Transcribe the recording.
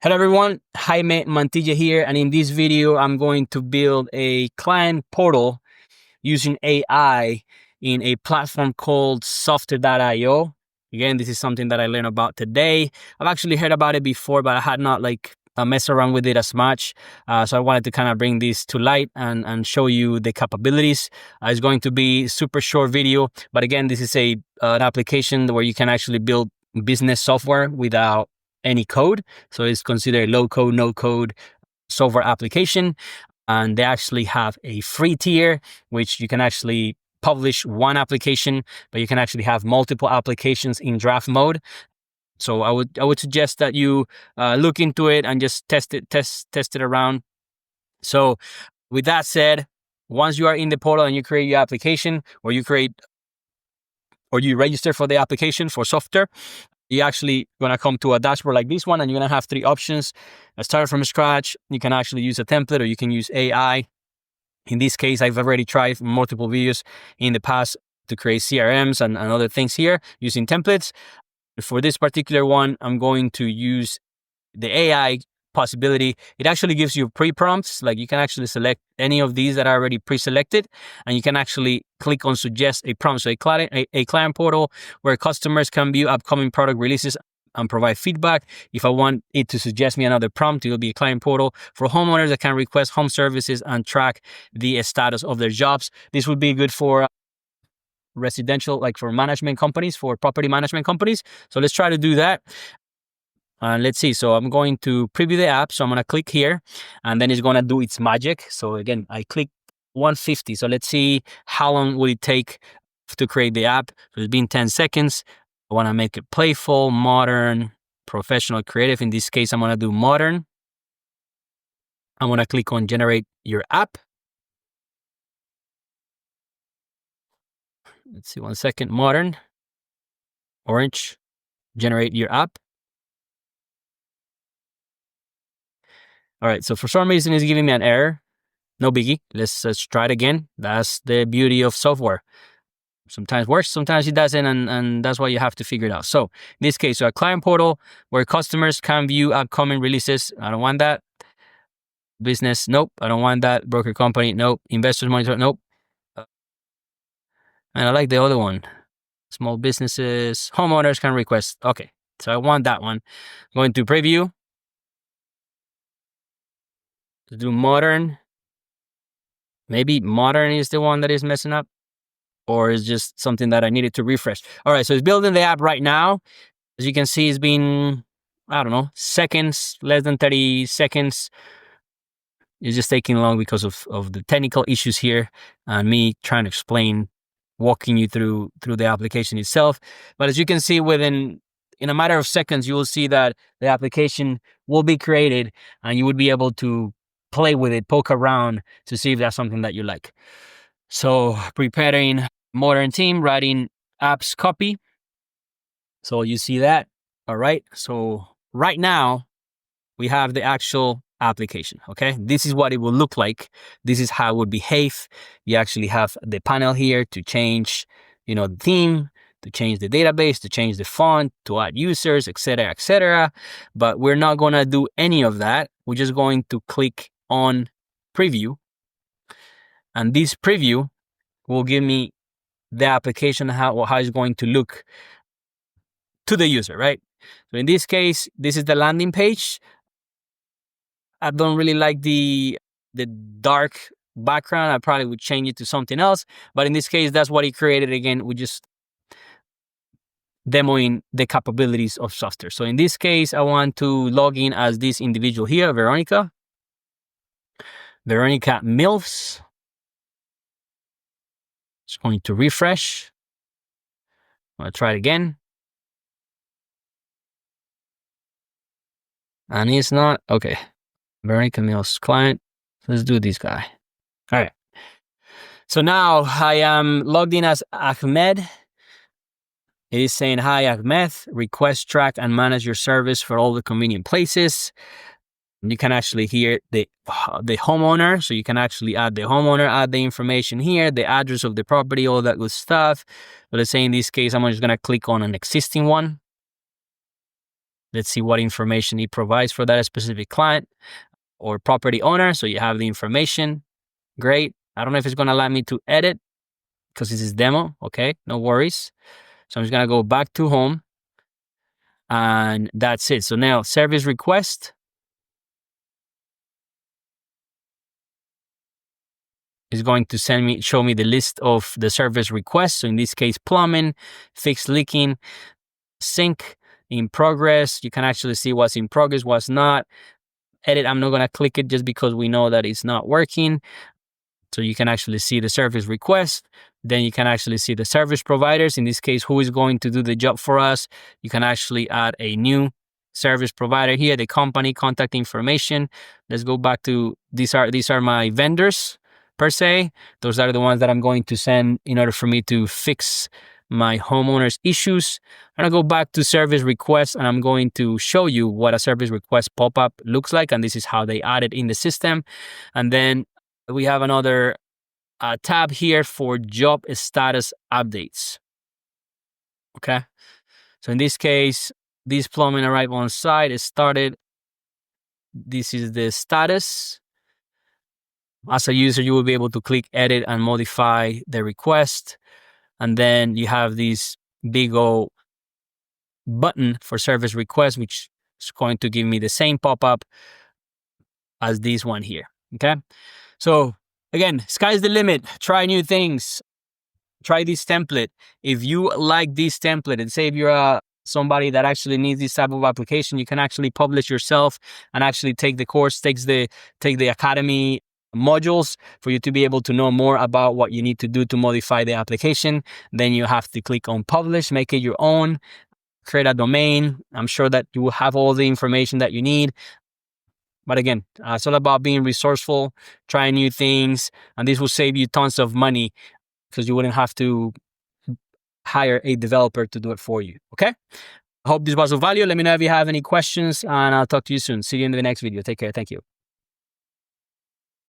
Hello everyone, Jaime Mantilla here, and in this video I'm going to build a client portal using AI in a platform called Software.io. Again, this is something that I learned about today. I've actually heard about it before, but I had not messed around with it as much. So I wanted to kind of bring this to light and show you the capabilities. It's going to be super short video, but again, this is an application where you can actually build business software without any code. So it's considered low code, no code software application. And they actually have a free tier, which you can actually publish one application, but you can actually have multiple applications in draft mode. So I would suggest that you look into it and just test it around. So with that said, once you are in the portal and you create your application, or you register for the application for software, you're actually going to come to a dashboard like this one, and you're going to have three options. Start from scratch. You can actually use a template, or you can use AI. In this case, I've already tried multiple videos in the past to create CRMs and other things here using templates. For this particular one, I'm going to use the AI possibility. It actually gives you pre-prompts. Like, you can actually select any of these that are already pre-selected, and you can actually click on suggest a prompt. So a client portal where customers can view upcoming product releases and provide feedback. If I want it to suggest me another prompt, it will be a client portal for homeowners that can request home services and track the status of their jobs. This would be good for residential, like for management companies, for property management companies. So let's try to do that. Let's see. So I'm going to preview the app. So I'm going to click here, and then it's going to do its magic. So again, I click 150. So let's see how long will it take to create the app. So it's been 10 seconds. I want to make it playful, modern, professional, creative. In this case, I'm going to do modern. I'm going to click on generate your app. Let's see, 1 second. Modern, orange, generate your app. All right, so for some reason it's giving me an error. No biggie. Let's try it again. That's the beauty of software. Sometimes works, sometimes it doesn't, and that's why you have to figure it out. So in this case, so a client portal where customers can view upcoming releases. I don't want that. Business, nope. I don't want that. Broker company, nope. Investors monitor, nope. And I like the other one. Small businesses, homeowners can request. Okay, so I want that one. I'm going to preview. To do modern. Maybe modern is the one that is messing up, or is just something that I needed to refresh. All right, so it's building the app right now. As you can see, it's been, I don't know, seconds, less than 30 seconds. It's just taking long because of the technical issues here and me trying to explain, walking you through the application itself. But as you can see, in a matter of seconds, you will see that the application will be created, and you would be able to play with it, poke around to see if that's something that you like. So preparing modern team, writing apps copy. So you see that. All right. So right now we have the actual application. Okay. This is what it will look like. This is how it would behave. You actually have the panel here to change, the theme, to change the database, to change the font, to add users, etc., etc. But we're not going to do any of that. We're just going to click on preview. And this preview will give me the application, how it's going to look to the user, right? So in this case, this is the landing page. I don't really like the dark background. I probably would change it to something else. But in this case, that's what he created. Again, we just demoing the capabilities of software. So in this case, I want to log in as this individual here, Veronica Mills. Just going to refresh. I'm going to try it again. And it's not, okay. Veronica Mills client. Let's do this guy. All right. So now I am logged in as Ahmed. It is saying, hi, Ahmed, request, track, and manage your service for all the convenient places. You can actually hear the homeowner. So you can actually add the homeowner, add the information here, the address of the property, all that good stuff. But let's say in this case, I'm just going to click on an existing one. Let's see what information it provides for that specific client or property owner. So you have the information. Great. I don't know if it's going to allow me to edit because this is demo. Okay, no worries. So I'm just going to go back to home and that's it. So now service request is going to show me the list of the service requests. So in this case, plumbing, fixed leaking, sink in progress. You can actually see what's in progress, what's not. Edit, I'm not going to click it just because we know that it's not working. So you can actually see the service request. Then you can actually see the service providers. In this case, who is going to do the job for us. You can actually add a new service provider here, the company contact information. Let's go back to these are my vendors per se. Those are the ones that I'm going to send in order for me to fix my homeowner's issues. I'm going to go back to service requests and I'm going to show you what a service request pop-up looks like. And this is how they add it in the system. And then we have another tab here for job status updates. Okay. So in this case, this plumbing arrival on site is started. This is the status. As a user, you will be able to click edit and modify the request. And then you have this big old button for service request, which is going to give me the same pop-up as this one here. Okay. So again, sky's the limit. Try new things. Try this template. If you like this template, and say if you're somebody that actually needs this type of application, you can actually publish yourself and actually take the course, take the academy modules for you to be able to know more about what you need to do to modify the application. Then you have to click on publish, make it your own, create a domain. I'm sure that you will have all the information that you need. But again, it's all about being resourceful, trying new things, and this will save you tons of money because you wouldn't have to hire a developer to do it for you. Okay? I hope this was of value. Let me know if you have any questions, and I'll talk to you soon. See you in the next video. Take care. Thank you.